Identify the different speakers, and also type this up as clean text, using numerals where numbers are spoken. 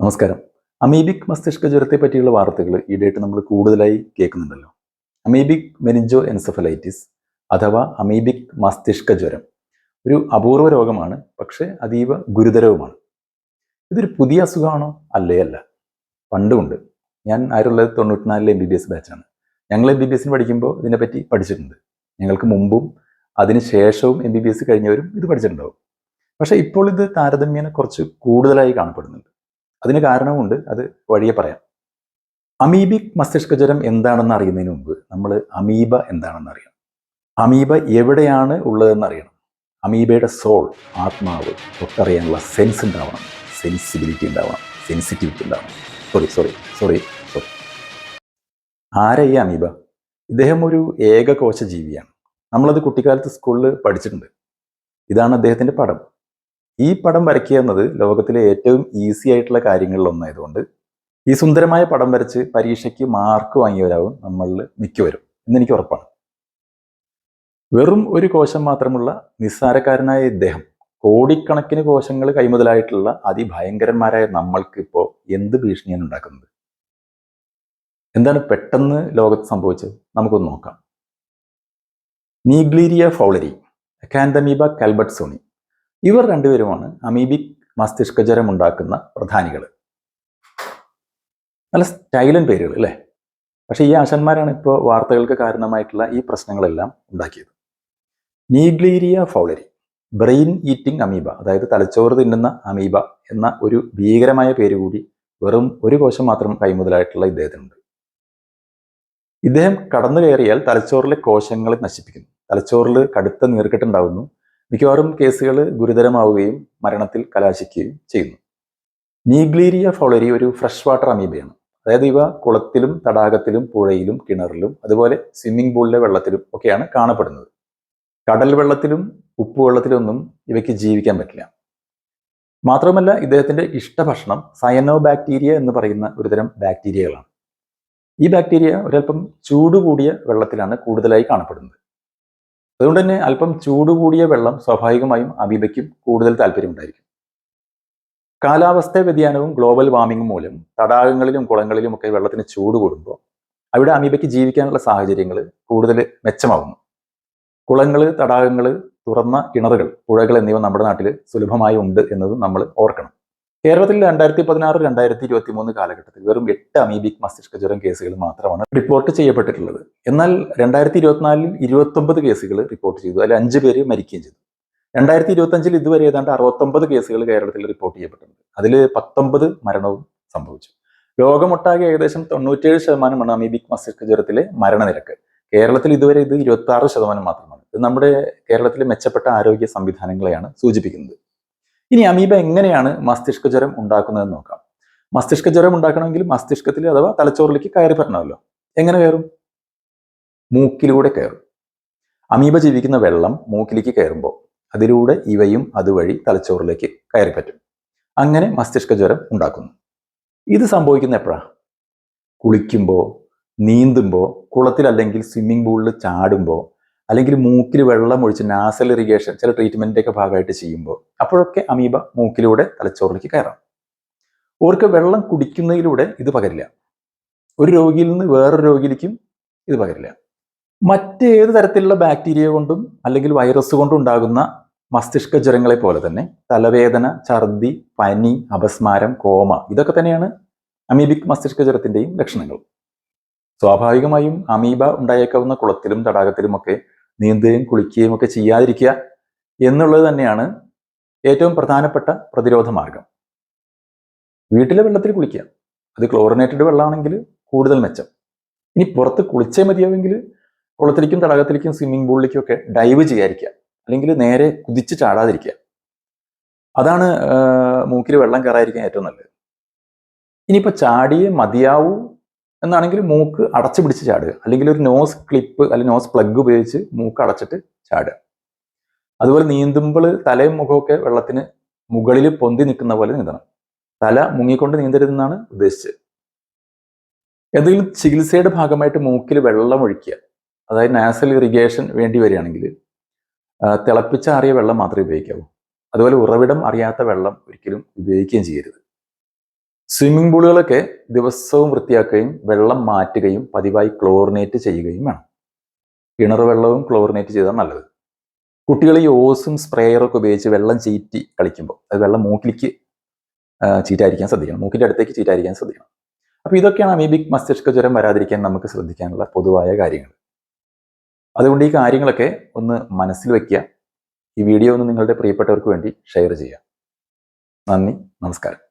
Speaker 1: നമസ്കാരം. അമീബിക് മസ്തിഷ്ക ജ്വരത്തെ പറ്റിയുള്ള വാർത്തകൾ ഈയിടെയായിട്ട് നമ്മൾ കൂടുതലായി കേൾക്കുന്നുണ്ടല്ലോ. അമീബിക് മെനിഞ്ചോ എൻസെഫലൈറ്റിസ് അഥവാ അമീബിക് മസ്തിഷ്ക ജ്വരം ഒരു അപൂർവ രോഗമാണ്, പക്ഷേ അതീവ ഗുരുതരവുമാണ്. ഇതൊരു പുതിയ അസുഖമാണോ? അല്ല. പണ്ടുമുണ്ട്. ഞാൻ 1994 MBBS ബാച്ചാണ്. ഞങ്ങൾ MBBS പഠിക്കുമ്പോൾ ഇതിനെപ്പറ്റി പഠിച്ചിട്ടുണ്ട്. ഞങ്ങൾക്ക് മുമ്പും അതിന് ശേഷവും MBBS കഴിഞ്ഞവരും ഇത് പഠിച്ചിട്ടുണ്ടാവും. പക്ഷേ ഇപ്പോൾ ഇത് താരതമ്യേന കുറച്ച് കൂടുതലായി കാണപ്പെടുന്നുണ്ട്. അതിന് കാരണമുണ്ട്, അത് വഴിയെ പറയാം. അമീബിക് മസ്തിഷ്ക ജ്വരം എന്താണെന്ന് അറിയുന്നതിന് മുമ്പ് നമ്മൾ അമീബ എന്താണെന്ന് അറിയണം. അമീബ എവിടെയാണ് ഉള്ളതെന്ന് അറിയണം. അമീബയുടെ സോൾ, ആത്മാവ് തൊട്ടറിയാനുള്ള സെൻസ് ഉണ്ടാവണം, സെൻസിബിലിറ്റി ഉണ്ടാവണം, സെൻസിറ്റിവിറ്റി ഉണ്ടാവണം. സോറി. ആരാ ഈ അമീബ? ഇദ്ദേഹം ഒരു ഏകകോശ ജീവിയാണ്. നമ്മളത് കുട്ടിക്കാലത്ത് സ്കൂളിൽ പഠിച്ചിട്ടുണ്ട്. ഇതാണ് അദ്ദേഹത്തിൻ്റെ പടം. ഈ പടം വരയ്ക്കുക എന്നത് ലോകത്തിലെ ഏറ്റവും ഈസി ആയിട്ടുള്ള കാര്യങ്ങളിലൊന്നായതുകൊണ്ട് ഈ സുന്ദരമായ പടം വരച്ച് പരീക്ഷയ്ക്ക് മാർക്ക് വാങ്ങിയവരാവും നമ്മളിൽ മിക്കവരും എന്നെനിക്ക് ഉറപ്പാണ്. വെറും ഒരു കോശം മാത്രമുള്ള നിസ്സാരക്കാരനായ ഇദ്ദേഹം കോടിക്കണക്കിന് കോശങ്ങൾ കൈമുതലായിട്ടുള്ള അതിഭയങ്കരന്മാരായ നമ്മൾക്ക് ഇപ്പോൾ എന്ത് ഭീഷണിയാണ് ഉണ്ടാക്കുന്നത്? എന്താണ് പെട്ടെന്ന് ലോകത്ത് സംഭവിച്ചത്? നമുക്കൊന്ന് നോക്കാം. നീഗ്ലീരിയ ഫൗളരി, അക്കാന്തമീബ കാൽബർട്ട്സോണി, ഇവർ രണ്ടുപേരുമാണ് അമീബിക് മസ്തിഷ്ക ജ്വരം ഉണ്ടാക്കുന്ന പ്രധാനികൾ. നല്ല സ്റ്റൈലൻ പേരുകൾ അല്ലേ? പക്ഷേ ഈ ആശന്മാരാണ് ഇപ്പോൾ വാർത്തകൾക്ക് കാരണമായിട്ടുള്ള ഈ പ്രശ്നങ്ങളെല്ലാം ഉണ്ടാക്കിയത്. നീഗ്ലീരിയ ഫൗളരി, ബ്രെയിൻ ഈറ്റിംഗ് അമീബ, അതായത് തലച്ചോറ് തിന്നുന്ന അമീബ എന്ന ഒരു ഭീകരമായ പേര് കൂടി വെറും ഒരു കോശം മാത്രം കൈമുതലായിട്ടുള്ള ഇദ്ദേഹത്തിനുണ്ട്. ഇദ്ദേഹം കടന്നു കയറിയാൽ തലച്ചോറിലെ കോശങ്ങളെ നശിപ്പിക്കുന്നു. തലച്ചോറിൽ കടുത്ത നീർക്കെട്ടുണ്ടാകുന്നു. മിക്കവാറും കേസുകൾ ഗുരുതരമാവുകയും മരണത്തിൽ കലാശിക്കുകയും ചെയ്യുന്നു. നീഗ്ലീരിയ ഫൗളരി ഒരു ഫ്രഷ് വാട്ടർ അമീബയാണ്. അതായത് ഇവ കുളത്തിലും തടാകത്തിലും പുഴയിലും കിണറിലും അതുപോലെ സ്വിമ്മിംഗ് പൂളിലെ വെള്ളത്തിലും ഒക്കെയാണ് കാണപ്പെടുന്നത്. കടൽ വെള്ളത്തിലും ഉപ്പുവെള്ളത്തിലൊന്നും ഇവയ്ക്ക് ജീവിക്കാൻ പറ്റില്ല. മാത്രമല്ല ഇദ്ദേഹത്തിൻ്റെ ഇഷ്ടഭക്ഷണം സയനോ ബാക്ടീരിയ എന്ന് പറയുന്ന ഒരുതരം ബാക്ടീരിയകളാണ്. ഈ ബാക്ടീരിയ ഒരൽപ്പം ചൂട് കൂടിയ വെള്ളത്തിലാണ് കൂടുതലായി കാണപ്പെടുന്നത്. അതുകൊണ്ട് തന്നെ അല്പം ചൂട് കൂടിയ വെള്ളം സ്വാഭാവികമായും അമീബയ്ക്കും കൂടുതൽ താല്പര്യമുണ്ടായിരിക്കും. കാലാവസ്ഥാ വ്യതിയാനവും ഗ്ലോബൽ വാർമിംഗും മൂലം തടാകങ്ങളിലും കുളങ്ങളിലും ഒക്കെ വെള്ളത്തിന് ചൂട് കൂടുമ്പോൾ അവിടെ അമീബയ്ക്ക് ജീവിക്കാനുള്ള സാഹചര്യങ്ങൾ കൂടുതൽ മെച്ചമാകുന്നു. കുളങ്ങൾ, തടാകങ്ങൾ, തുറന്ന കിണറുകൾ, പുഴകൾ എന്നിവ നമ്മുടെ നാട്ടിൽ സുലഭമായി ഉണ്ട് എന്നതും നമ്മൾ ഓർക്കണം. കേരളത്തിൽ 2016-2023 കാലഘട്ടത്തിൽ വെറും 8 അമീബിക് മസ്തിഷ്ക ജ്വരം കേസുകൾ മാത്രമാണ് റിപ്പോർട്ട് ചെയ്യപ്പെട്ടിട്ടുള്ളത്. എന്നാൽ 2024 29 കേസുകൾ റിപ്പോർട്ട് ചെയ്തു. അതിൽ 5 പേര് മരിക്കുകയും ചെയ്തു. 2025 ഇതുവരെ ഏതാണ്ട് 69 കേസുകൾ കേരളത്തിൽ റിപ്പോർട്ട് ചെയ്യപ്പെട്ടിട്ടുണ്ട്. അതിൽ 19 മരണവും സംഭവിച്ചു. ലോകമൊട്ടാകെ ഏകദേശം 97% അമീബിക് മസ്തിഷ്ക ജ്വരത്തിലെ മരണനിരക്ക്. കേരളത്തിൽ ഇതുവരെ ഇത് 26% മാത്രമാണ്. ഇത് നമ്മുടെ കേരളത്തിലെ മെച്ചപ്പെട്ട ആരോഗ്യ സംവിധാനങ്ങളെയാണ് സൂചിപ്പിക്കുന്നത്. ഇനി അമീബ എങ്ങനെയാണ് മസ്തിഷ്ക ജ്വരം ഉണ്ടാക്കുന്നതെന്ന് നോക്കാം. മസ്തിഷ്ക ജ്വരം ഉണ്ടാക്കണമെങ്കിൽ മസ്തിഷ്കത്തിൽ അഥവാ തലച്ചോറിലേക്ക് കയറി പറ്റണമല്ലോ. എങ്ങനെ കയറും? മൂക്കിലൂടെ കയറും. അമീബ ജീവിക്കുന്ന വെള്ളം മൂക്കിലേക്ക് കയറുമ്പോൾ അതിലൂടെ ഇവയും അതുവഴി തലച്ചോറിലേക്ക് കയറി പറ്റും. അങ്ങനെ മസ്തിഷ്ക ജ്വരം ഉണ്ടാക്കുന്നു. ഇത് സംഭവിക്കുന്ന എപ്പോഴാണ്? കുളിക്കുമ്പോൾ, നീന്തുമ്പോൾ, കുളത്തിൽ അല്ലെങ്കിൽ സ്വിമ്മിംഗ് പൂളിൽ ചാടുമ്പോൾ, അല്ലെങ്കിൽ മൂക്കിൽ വെള്ളം ഒഴിച്ച് നാസൽ ഇറിഗേഷൻ ചില ട്രീറ്റ്മെൻറ്റിൻ്റെയൊക്കെ ഭാഗമായിട്ട് ചെയ്യുമ്പോൾ അപ്പോഴൊക്കെ അമീബ മൂക്കിലൂടെ തലച്ചോറിലേക്ക് കയറാം. ഓർക്ക് വെള്ളം കുടിക്കുന്നതിലൂടെ ഇത് പകരില്ല. ഒരു രോഗിയിൽ നിന്ന് വേറൊരു രോഗിയിലേക്കും ഇത് പകരില്ല. മറ്റേത് തരത്തിലുള്ള ബാക്ടീരിയ കൊണ്ടും അല്ലെങ്കിൽ വൈറസ് കൊണ്ടും ഉണ്ടാകുന്ന മസ്തിഷ്ക ജ്വരങ്ങളെ പോലെ തന്നെ തലവേദന, ഛർദി, പനി, അപസ്മാരം, കോമ ഇതൊക്കെ തന്നെയാണ് അമീബിക് മസ്തിഷ്ക ജ്വരത്തിൻ്റെയും ലക്ഷണങ്ങൾ. സ്വാഭാവികമായും അമീബ ഉണ്ടായേക്കാവുന്ന കുളത്തിലും തടാകത്തിലുമൊക്കെ നീന്തുകയും കുളിക്കുകയും ഒക്കെ ചെയ്യാതിരിക്കുക എന്നുള്ളത് തന്നെയാണ് ഏറ്റവും പ്രധാനപ്പെട്ട പ്രതിരോധ മാർഗം. വീട്ടിലെ വെള്ളത്തിൽ കുളിക്കുക, അത് ക്ലോറിനേറ്റഡ് വെള്ളമാണെങ്കിൽ കൂടുതൽ മെച്ചം. ഇനി പുറത്ത് കുളിച്ചേ മതിയാവെങ്കിൽ കുളത്തിലേക്കും തടാകത്തിലേക്കും സ്വിമ്മിംഗ് പൂളിലേക്കും ഒക്കെ ഡൈവ് ചെയ്യാതിരിക്കുക, അല്ലെങ്കിൽ നേരെ കുതിച്ച് ചാടാതിരിക്കുക. അതാണ് മൂക്കിൽ വെള്ളം കയറാതിരിക്കാൻ ഏറ്റവും നല്ലത്. ഇനിയിപ്പോൾ ചാടിയേ മതിയാവൂ എന്നാണെങ്കിൽ മൂക്ക് അടച്ചു പിടിച്ച് ചാടുക, അല്ലെങ്കിൽ ഒരു നോസ് ക്ലിപ്പ് അല്ലെങ്കിൽ നോസ് പ്ലഗ് ഉപയോഗിച്ച് മൂക്ക് അടച്ചിട്ട് ചാടുക. അതുപോലെ നീന്തുമ്പോൾ തലയും മുഖമൊക്കെ വെള്ളത്തിന് മുകളിൽ പൊന്തി നിൽക്കുന്ന പോലെ നീന്തണം. തല മുങ്ങിക്കൊണ്ട് നീന്തരുതെന്നാണ് ഉദ്ദേശിച്ചത്. എന്തെങ്കിലും ചികിത്സയുടെ ഭാഗമായിട്ട് മൂക്കിൽ വെള്ളം ഒഴിക്കുക, അതായത് നാസൽ ഇറിഗേഷൻ വേണ്ടി വരികയാണെങ്കിൽ തിളപ്പിച്ചാറിയ വെള്ളം മാത്രമേ ഉപയോഗിക്കാവൂ. അതുപോലെ ഉറവിടം അറിയാത്ത വെള്ളം ഒരിക്കലും ഉപയോഗിക്കുകയും ചെയ്യരുത്. സ്വിമ്മിംഗ് പൂളുകളൊക്കെ ദിവസവും വൃത്തിയാക്കുകയും വെള്ളം മാറ്റുകയും പതിവായി ക്ലോറിനേറ്റ് ചെയ്യുകയും വേണം. കിണർ വെള്ളവും ക്ലോറിനേറ്റ് ചെയ്താൽ നല്ലത്. കുട്ടികൾ ഈ ഓസും സ്പ്രേയറൊക്കെ ഉപയോഗിച്ച് വെള്ളം ചീറ്റി കളിക്കുമ്പോൾ അത് വെള്ളം മൂക്കിലേക്ക് ചീറ്റായിരിക്കാൻ ശ്രദ്ധിക്കണം, മൂക്കിൻ്റെ അടുത്തേക്ക് ചീറ്റായിരിക്കാൻ ശ്രദ്ധിക്കണം. അപ്പോൾ ഇതൊക്കെയാണ് അമീബിക് മസ്തിഷ്ക ജ്വരം വരാതിരിക്കാൻ നമുക്ക് ശ്രദ്ധിക്കാനുള്ള പൊതുവായ കാര്യങ്ങൾ. അതുകൊണ്ട് ഈ കാര്യങ്ങളൊക്കെ ഒന്ന് മനസ്സിൽ വയ്ക്കുക. ഈ വീഡിയോ ഒന്ന് നിങ്ങളുടെ പ്രിയപ്പെട്ടവർക്ക് വേണ്ടി ഷെയർ ചെയ്യുക. നന്ദി, നമസ്കാരം.